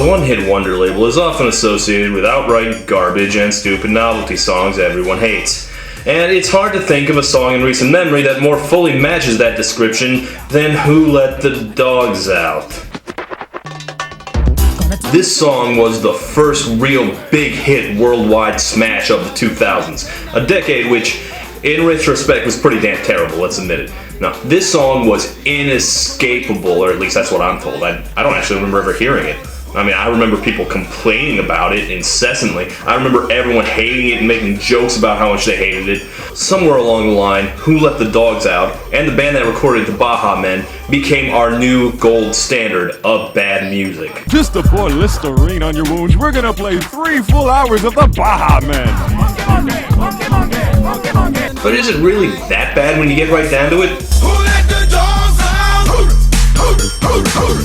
one-hit wonder label is often associated with outright garbage and stupid novelty songs everyone hates. And it's hard to think of a song in recent memory that more fully matches that description than Who Let the Dogs Out. This song was the first real big hit worldwide smash of the 2000s, a decade which, in retrospect, was pretty damn terrible, let's admit it. Now, this song was inescapable, or at least that's what I'm told. I don't actually remember ever hearing it. I mean, I remember people complaining about it incessantly. I remember everyone hating it and making jokes about how much they hated it. Somewhere along the line, Who Let the Dogs Out and the band that recorded the Baha Men became our new gold standard of bad music. Just to pour Listerine on your wounds, we're gonna play 3 full hours of the Baha Men. But is it really that bad when you get right down to it?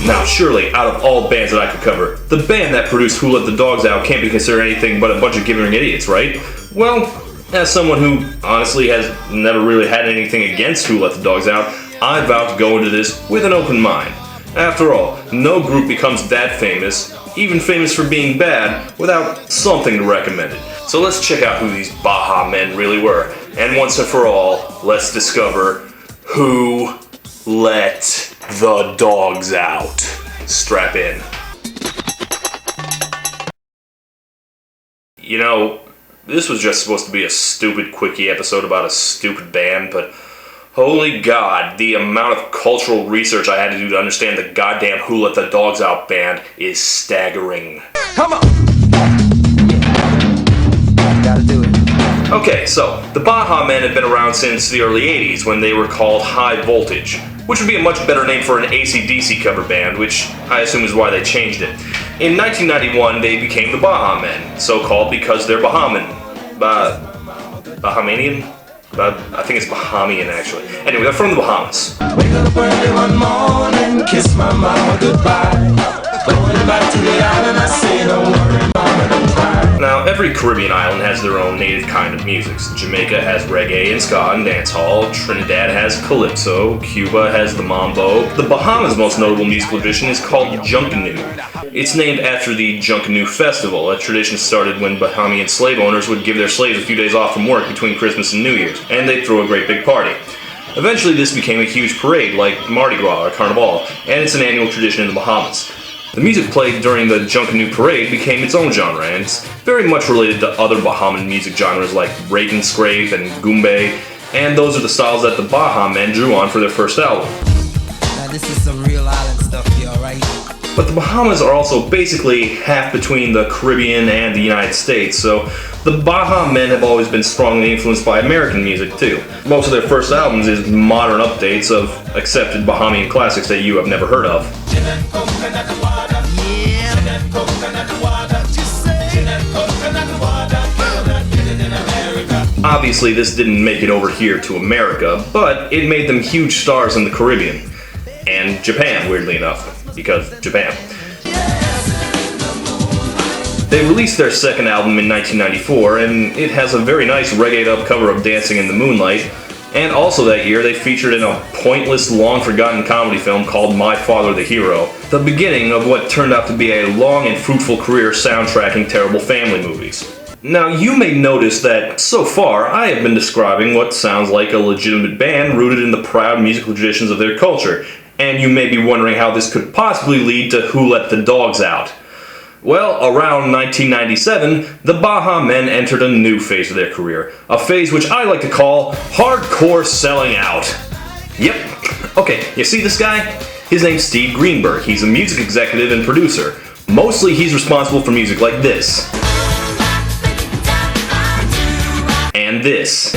Now, surely, out of all bands that I could cover, the band that produced Who Let the Dogs Out can't be considered anything but a bunch of gibbering idiots, right? Well, as someone who honestly has never really had anything against Who Let the Dogs Out, I vow to go into this with an open mind. After all, no group becomes that famous, even famous for being bad, without something to recommend it. So let's check out who these Baha Men really were, and once and for all, let's discover Who Let the Dogs Out. Strap in. You know, this was just supposed to be a stupid quickie episode about a stupid band, but holy God, the amount of cultural research I had to do to understand the goddamn Who Let the Dogs Out band is staggering. Come on! Gotta do it. Okay, so, the Baha Men have been around since the early 80s when they were called High Voltage, which would be a much better name for an AC/DC cover band, which I assume is why they changed it. In 1991, they became the Baha Men, so called because they're Bahamian. Bahamian? I think it's Bahamian, actually. Anyway, they're from the Bahamas. Wake up early one morning, kiss my mama goodbye. Going back to the island, I say don't worry, mama, don't cry. Now, every Caribbean island has their own native kind of music. Jamaica has reggae and ska and dancehall, Trinidad has calypso, Cuba has the mambo. The Bahamas' most notable musical tradition is called Junkanoo. It's named after the Junkanoo Festival, a tradition started when Bahamian slave owners would give their slaves a few days off from work between Christmas and New Year's, and they'd throw a great big party. Eventually, this became a huge parade like Mardi Gras or Carnival, and it's an annual tradition in the Bahamas. The music played during the Junkanoo Parade became its own genre, and it's very much related to other Bahaman music genres like rake and scrape and goombay, and those are the styles that the Baha Men drew on for their first album. Now this is some real island stuff here, alright? But the Bahamas are also basically half between the Caribbean and the United States, so the Baha Men have always been strongly influenced by American music too. Most of their first albums is modern updates of accepted Bahamian classics that you have never heard of. Obviously, this didn't make it over here to America, but it made them huge stars in the Caribbean. And Japan, weirdly enough, because Japan. They released their second album in 1994, and it has a very nice reggae-up cover of Dancing in the Moonlight. And also that year, they featured in a pointless, long-forgotten comedy film called My Father the Hero, the beginning of what turned out to be a long and fruitful career soundtracking terrible family movies. Now, you may notice that, so far, I have been describing what sounds like a legitimate band rooted in the proud musical traditions of their culture, and you may be wondering how this could possibly lead to Who Let the Dogs Out. Well, around 1997, the Baha Men entered a new phase of their career, a phase which I like to call hardcore selling out. Yep. Okay, you see this guy? His name's Steve Greenberg. He's a music executive and producer. Mostly he's responsible for music like this. And this.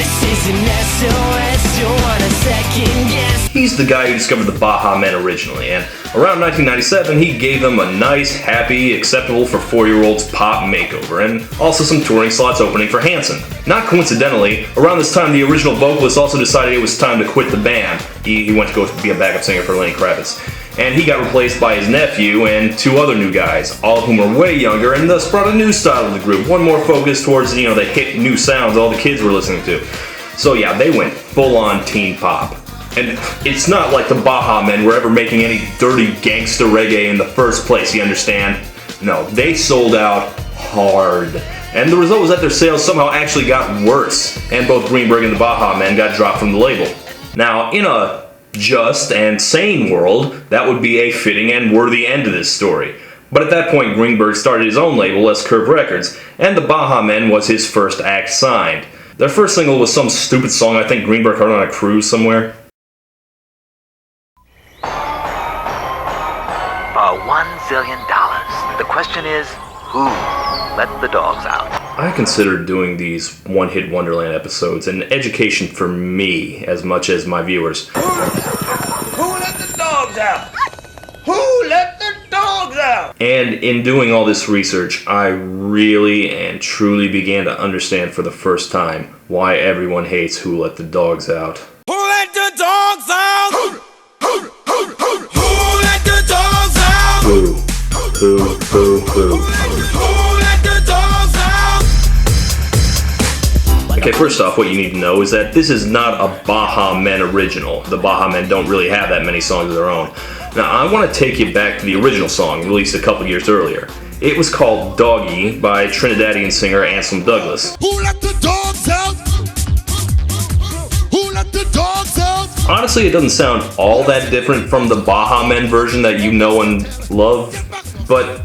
He's the guy who discovered the Baha Men originally, and around 1997 he gave them a nice, happy, acceptable for 4-year-olds pop makeover, and also some touring slots opening for Hanson. Not coincidentally, around this time the original vocalist also decided it was time to quit the band. He went to go be a backup singer for Lenny Kravitz. And he got replaced by his nephew and 2 other new guys, all of whom are way younger and thus brought a new style to the group, one more focused towards, the hip new sounds all the kids were listening to. So yeah, they went full-on teen pop. And it's not like the Baha Men were ever making any dirty gangsta reggae in the first place, you understand? No, they sold out hard. And the result was that their sales somehow actually got worse, and both Greenberg and the Baha Men got dropped from the label. Now, in a just and sane world, that would be a fitting and worthy end to this story. But at that point, Greenberg started his own label, S Curve Records, and the Baha Men was his first act signed. Their first single was some stupid song I think Greenberg heard on a cruise somewhere. $1 zillion. The question is, who let the dogs out? I consider doing these one-hit Wonderland episodes an education for me as much as my viewers. Who let the dogs out? Who let the dogs out? And in doing all this research, I really and truly began to understand for the first time why everyone hates Who Let the Dogs Out. Who let the dogs out? Who let the dogs out? Who? Who let the dogs out? Okay, first off, what you need to know is that this is not a Baha Men original. The Baha Men don't really have that many songs of their own. Now, I want to take you back to the original song, released a couple years earlier. It was called Doggy by Trinidadian singer Anselm Douglas. Who let the dogs out? Who let the dogs out? Honestly, it doesn't sound all that different from the Baha Men version that you know and love, but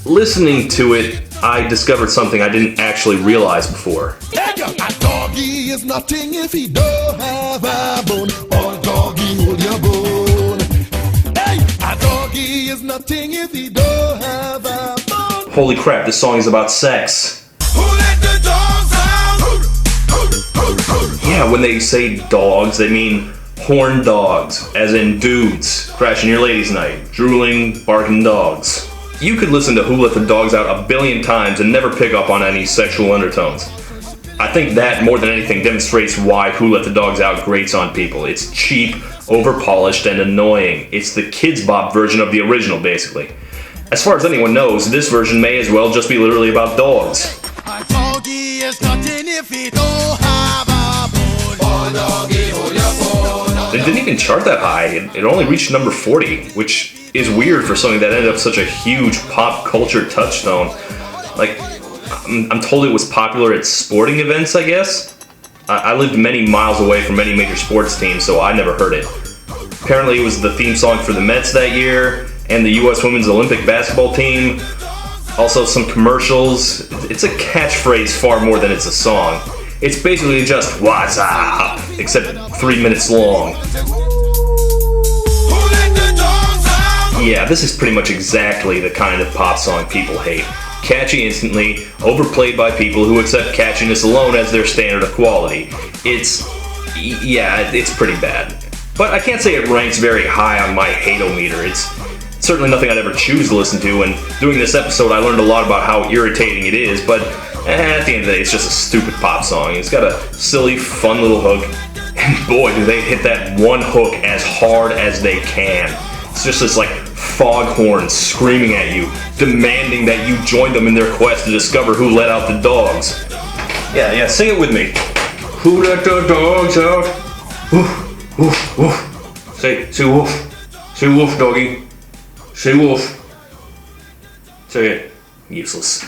listening to it, I discovered something I didn't actually realize before. A doggy is nothing if he don't have a bone. Oh, doggy, hold your bone. Hey, a doggy is nothing if he don't have a bone. Holy crap, this song is about sex. Who let the dogs out? Yeah, when they say dogs, they mean horned dogs, as in dudes, crashing your ladies' night, drooling, barking dogs. You could listen to Who Let the Dogs Out 1 billion times and never pick up on any sexual undertones. I think that, more than anything, demonstrates why Who Let the Dogs Out grates on people. It's cheap, overpolished, and annoying. It's the Kids Bop version of the original, basically. As far as anyone knows, this version may as well just be literally about dogs. A doggy is nothing if he don't have a bone. Oh, doggy, hold your bone. It didn't even chart that high. It only reached number 40, which is weird for something that ended up such a huge pop culture touchstone. Like, I'm told it was popular at sporting events, I guess? I lived many miles away from any major sports team, so I never heard it. Apparently it was the theme song for the Mets that year, and the U.S. Women's Olympic basketball team. Also some commercials. It's a catchphrase far more than it's a song. It's basically just what's up, except 3 minutes long. Yeah, this is pretty much exactly the kind of pop song people hate. Catchy instantly, overplayed by people who accept catchiness alone as their standard of quality. It's pretty bad. But I can't say it ranks very high on my hate-o-meter. It's certainly nothing I'd ever choose to listen to, and doing this episode I learned a lot about how irritating it is, but at the end of the day, it's just a stupid pop song. It's got a silly, fun little hook, and boy, do they hit that one hook as hard as they can. It's just this, like, foghorn screaming at you, demanding that you join them in their quest to discover who let out the dogs. Yeah, sing it with me. Who let the dogs out? Woof, woof, woof. Say woof. Say woof, doggy. Say woof. Say it. Useless.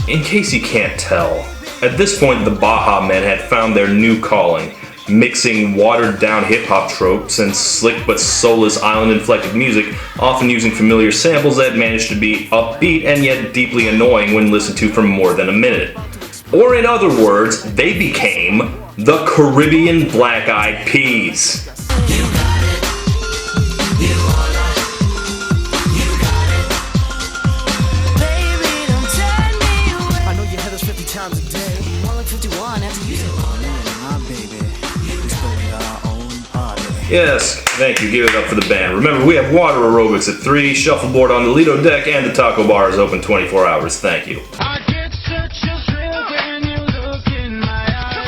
In case you can't tell, at this point the Baha Men had found their new calling, mixing watered-down hip-hop tropes and slick but soulless island-inflected music, often using familiar samples that managed to be upbeat and yet deeply annoying when listened to for more than a minute. Or in other words, they became the Caribbean Black Eyed Peas. Yes, thank you. Give it up for the band. Remember, we have water aerobics at 3, shuffleboard on the Lido deck, and the taco bar is open 24 hours. Thank you.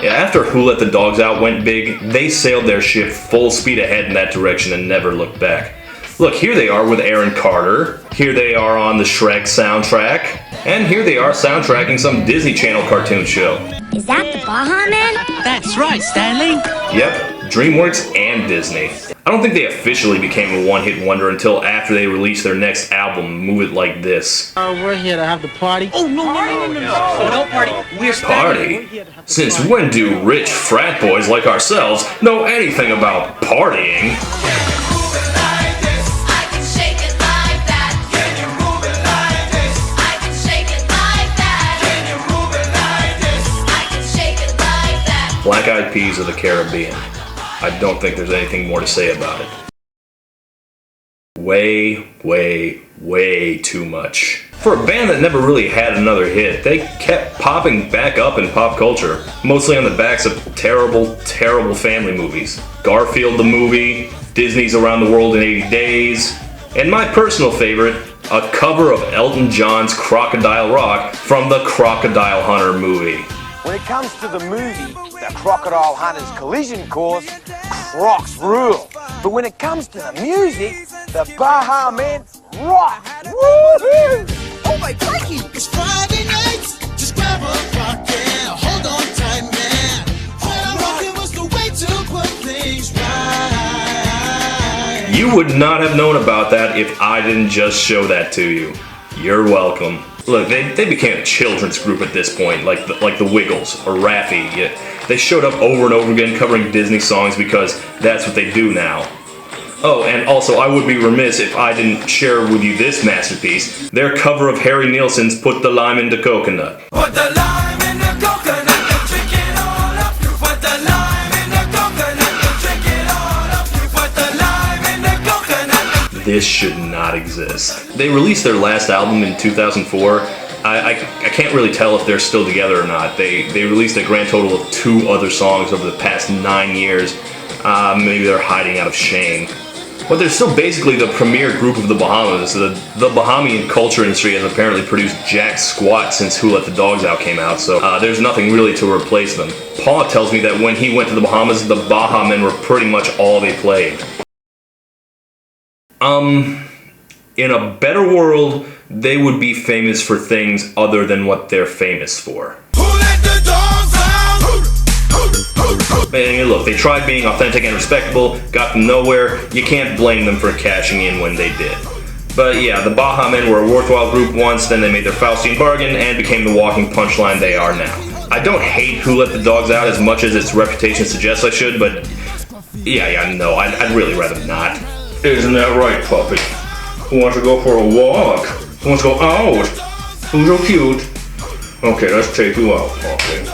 Yeah, after Who Let the Dogs Out went big, they sailed their ship full speed ahead in that direction and never looked back. Look, here they are with Aaron Carter, here they are on the Shrek soundtrack, and here they are soundtracking some Disney Channel cartoon show. Is that the Baha Men? That's right, Stanley. Yep, DreamWorks and Disney. I don't think they officially became a one-hit wonder until after they released their next album, Move It Like This. We're here to have the party. Oh, no, no party. We're Party? Since when do rich frat boys like ourselves know anything about partying? Black Eyed Peas of the Caribbean. I don't think there's anything more to say about it. Way, way, way too much. For a band that never really had another hit, they kept popping back up in pop culture, mostly on the backs of terrible, terrible family movies. Garfield the movie, Disney's Around the World in 80 Days, and my personal favorite, a cover of Elton John's Crocodile Rock from the Crocodile Hunter movie. When it comes to the movie, The Crocodile Hunter's Collision Course, Crocs rule. But when it comes to the music, the Baha Men rock. Woohoo! Oh my crikey! It's Friday night. Just grab a rock, yeah. Hold on tight, man. Rockin' was the way to put things right. You would not have known about that if I didn't just show that to you. You're welcome. Look, they became a children's group at this point, like the Wiggles or Raffi. Yeah, they showed up over and over again covering Disney songs because that's what they do now. Oh, and also I would be remiss if I didn't share with you this masterpiece, their cover of Harry Nilsson's Put the Lime in the Coconut. Put the lime in the coconut and drink it all up. Put the lime in the coconut and drink it all up. Put the lime in the coconut. This should not exist. They released their last album in 2004. I can't really tell if they're still together or not. They released a grand total of 2 other songs over the past 9 years. Maybe they're hiding out of shame. But they're still basically the premier group of the Bahamas. The Bahamian culture industry has apparently produced jack squat since Who Let the Dogs Out came out, so there's nothing really to replace them. Paul tells me that when he went to the Bahamas, the Baha Men were pretty much all they played. In a better world, they would be famous for things other than what they're famous for. Who let the dogs out? And look, they tried being authentic and respectable, got them nowhere. You can't blame them for cashing in when they did. But yeah, the Baha Men were a worthwhile group once, then they made their Faustian bargain and became the walking punchline they are now. I don't hate Who Let the Dogs Out as much as its reputation suggests I should, but yeah, no, I'd really rather not. Isn't that right, puppy? Who wants to go for a walk? Who wants to go out? Who's so cute? Okay, let's take you out, puppy.